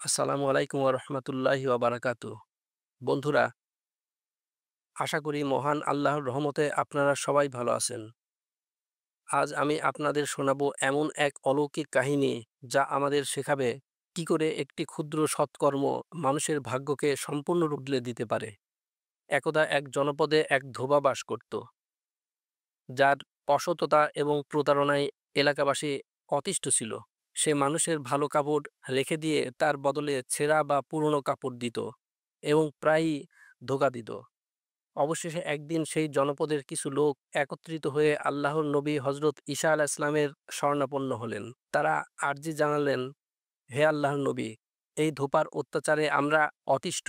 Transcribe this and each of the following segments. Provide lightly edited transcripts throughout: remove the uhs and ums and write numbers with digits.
আসসালামু আলাইকুম ওয়া রাহমাতুল্লাহি ওয়া বারাকাতুহু। বন্ধুরা, আশা করি মহান আল্লাহর রহমতে আপনারা সবাই ভালো আছেন। আজ আমি আপনাদের শোনাবো এমন এক অলৌকিক কাহিনী যা আমাদের শেখাবে কি করে একটি ক্ষুদ্র সৎকর্ম মানুষের ভাগ্যকে সম্পূর্ণ বদলে দিতে পারে। একদা এক জনপদে এক ধোবা বাস করত, যার অসততা এবং প্রতারণায় এলাকাবাসী অতিষ্ঠ ছিল। সে মানুষের ভালো কাপড় রেখে দিয়ে তার বদলে ছেঁড়া বা পুরনো কাপড় দিত এবং প্রায়ই ধোঁকা দিত। অবশেষে একদিন সেই জনপদের কিছু লোক একত্রিত হয়ে আল্লাহর নবী হজরত ঈসা আলাহ ইসলামের শরণাপন্ন হলেন। তারা আর্জি জানালেন, হে আল্লাহর নবী, এই ধোপার অত্যাচারে আমরা অতিষ্ঠ।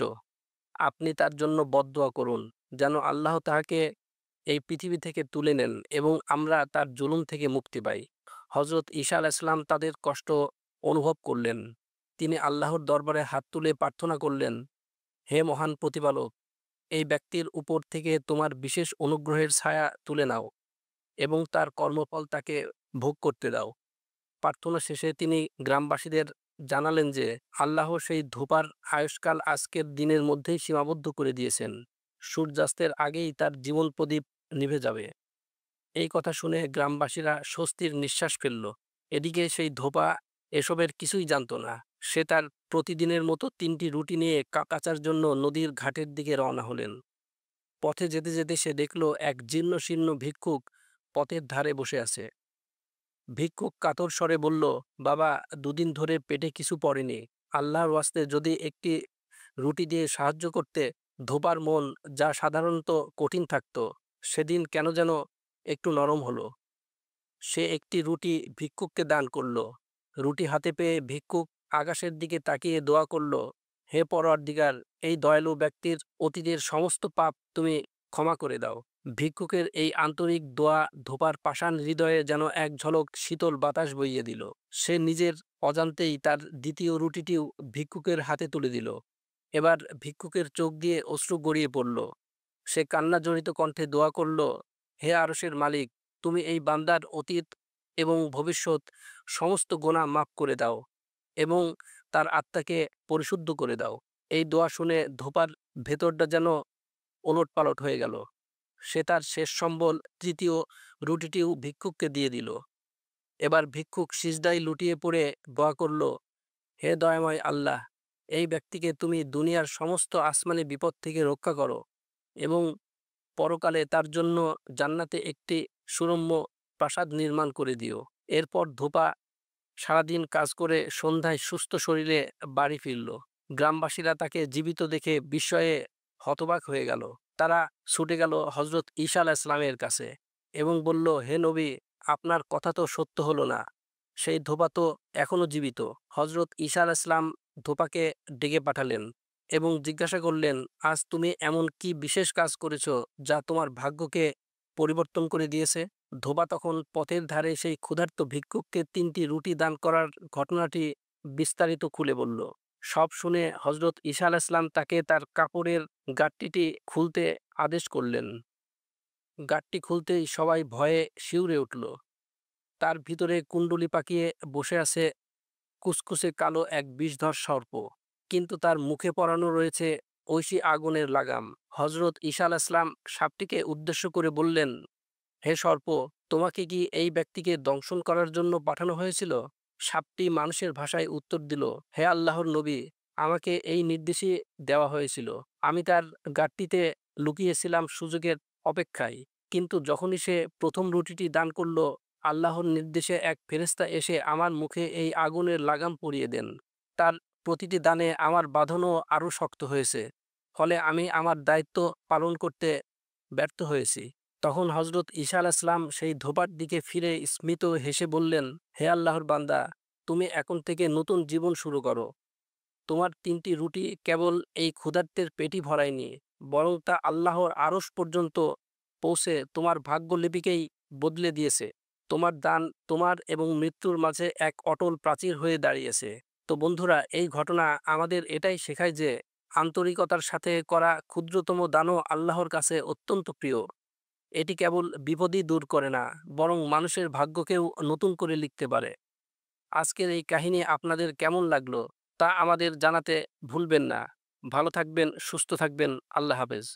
আপনি তার জন্য বদদোয়া করুন, যেন আল্লাহ তাহাকে এই পৃথিবী থেকে তুলে নেন এবং আমরা তার জুলুম থেকে মুক্তি পাই। হজরত ঈসা আলাহ ইসলাম তাদের কষ্ট অনুভব করলেন। তিনি আল্লাহর দরবারে হাত তুলে প্রার্থনা করলেন, হে মহান প্রতিপালক, এই ব্যক্তির উপর থেকে তোমার বিশেষ অনুগ্রহের ছায়া তুলে নাও এবং তার কর্মফল তাকে ভোগ করতে দাও। প্রার্থনা শেষে তিনি গ্রামবাসীদের জানালেন যে আল্লাহ সেই ধোপার আয়ুষ্কাল আজকের দিনের মধ্যেই সীমাবদ্ধ করে দিয়েছেন। সূর্যাস্তের আগেই তার জীবন প্রদীপ নিভে যাবে। এই কথা শুনে গ্রামবাসীরা স্বস্তির নিঃশ্বাস ফেলল। এদিকে সেই ধোপা এসবের কিছুই জানতো না। সে তার প্রতিদিনের মতো ৩টি রুটি নিয়ে কাচার জন্য নদীর ঘাটের দিকে রওনা হলেন। পথে যেতে যেতে সে দেখল এক জীর্ণশীর্ণ ভিক্ষুক পথের ধারে বসে আছে। ভিক্ষুক কাতর স্বরে বলল, বাবা, দুদিন ধরে পেটে কিছু পড়েনি। আল্লাহর ওয়াস্তে যদি একটি রুটি দিয়ে সাহায্য করতে। ধোবার মন, যা সাধারণত কঠিন থাকত, সেদিন কেন যেন একটু নরম হলো। সে একটি রুটি ভিক্ষুককে দান করল। রুটি হাতে পেয়ে ভিক্ষুক আকাশের দিকে তাকিয়ে দোয়া করল, হে পরওয়ারদিগার, এই দয়ালু ব্যক্তির অতীতের সমস্ত পাপ তুমি ক্ষমা করে দাও। ভিক্ষুকের এই আন্তরিক দোয়া ধোপার পাষাণ হৃদয়ে যেন এক ঝলক শীতল বাতাস বইয়ে দিল। সে নিজের অজান্তেই তার দ্বিতীয় রুটিটিও ভিক্ষুকের হাতে তুলে দিল। এবার ভিক্ষুকের চোখ দিয়ে অশ্রু গড়িয়ে পড়ল। সে কান্নাজড়িত কণ্ঠে দোয়া করল, হে আরশের মালিক, তুমি এই বান্দার অতীত এবং ভবিষ্যৎ সমস্ত গোনা মাফ করে দাও এবং তার আত্মাকে পরিশুদ্ধ করে দাও। এই দোয়া শুনে ধোপার ভেতরটা যেন ওলটপালট হয়ে গেল। সে তার শেষ সম্বল তৃতীয় রুটিটিও ভিক্ষুককে দিয়ে দিল। এবার ভিক্ষুক সিজদায় লুটিয়ে পড়ে দোয়া করল, হে দয়াময় আল্লাহ, এই ব্যক্তিকে তুমি দুনিয়ার সমস্ত আসমানি বিপদ থেকে রক্ষা করো এবং পরকালে তার জন্য জান্নাতে একটি সুরম্য প্রাসাদ নির্মাণ করে দিও। এরপর ধোপা সারাদিন কাজ করে সন্ধ্যায় সুস্থ শরীরে বাড়ি ফিরল। গ্রামবাসীরা তাকে জীবিত দেখে বিস্ময়ে হতবাক হয়ে গেল। তারা ছুটে গেল হজরত ঈসা আলাহ ইসলামের কাছে এবং বলল, হে নবী, আপনার কথা তো সত্য হলো না। সেই ধোপা তো এখনো জীবিত। হজরত ঈসা আলাহ ইসলাম ধোপাকে ডেকে পাঠালেন এবং জিজ্ঞাসা করলেন, আজ তুমি এমন কি বিশেষ কাজ করেছ যা তোমার ভাগ্যকে পরিবর্তন করে দিয়েছে? ধোবা তখন পথের ধারে সেই ক্ষুধার্ত ভিক্ষুককে ৩টি রুটি দান করার ঘটনাটি বিস্তারিত খুলে বলল। সব শুনে হজরত ঈসা আলাহ ইসলাম তাকে তার কাপড়ের গাঁটটিটি খুলতে আদেশ করলেন। গাঁটটি খুলতেই সবাই ভয়ে শিউরে উঠল। তার ভিতরে কুণ্ডুলি পাকিয়ে বসে আছে কুচকুচে কালো এক বিষধর সর্প, কিন্তু তার মুখে পরানো রয়েছে ঐশী আগুনের লাগাম। হজরত ঈসা আলাহ ইসলাম সাপটিকে উদ্দেশ্য করে বললেন, হে সর্প, তোমাকে কি এই ব্যক্তিকে দংশন করার জন্য পাঠানো হয়েছিল? সাপটি মানুষের ভাষায় উত্তর দিল, হে আল্লাহর নবী, আমাকে এই নির্দেশই দেওয়া হয়েছিল। আমি তার গাঁটটিতে লুকিয়েছিলাম সুযোগের অপেক্ষায়। কিন্তু যখনই সে প্রথম রুটিটি দান করল, আল্লাহর নির্দেশে এক ফেরেশতা এসে আমার মুখে এই আগুনের লাগাম পরিয়ে দেন। তার প্রতিটি দানে আমার বাঁধনও আরও শক্ত হয়েছে। ফলে আমি আমার দায়িত্ব পালন করতে ব্যর্থ হয়েছি। তখন হজরত ঈসা আলাইহিস সালাম সেই ধোপার দিকে ফিরে স্মিত হেসে বললেন, হে আল্লাহর বান্দা, তুমি এখন থেকে নতুন জীবন শুরু করো। তোমার ৩টি রুটি কেবল এই ক্ষুধার্তের পেটই ভরায়নি, বরং তা আল্লাহর আরশ পর্যন্ত পৌঁছে তোমার ভাগ্যলিপিকেই বদলে দিয়েছে। তোমার দান তোমার এবং মৃত্যুর মাঝে এক অটল প্রাচীর হয়ে দাঁড়িয়েছে। তো বন্ধুরা, এই ঘটনা আমাদের এটাই শেখায় যে আন্তরিকতার সাথে করা ক্ষুদ্রতম দানও আল্লাহর কাছে অত্যন্ত প্রিয়। এটি কেবল বিপদই দূর করে না, বরং মানুষের ভাগ্যকেও নতুন করে লিখতে পারে। আজকের এই কাহিনী আপনাদের কেমন লাগলো তা আমাদের জানাতে ভুলবেন না। ভালো থাকবেন, সুস্থ থাকবেন। আল্লাহ হাফেজ।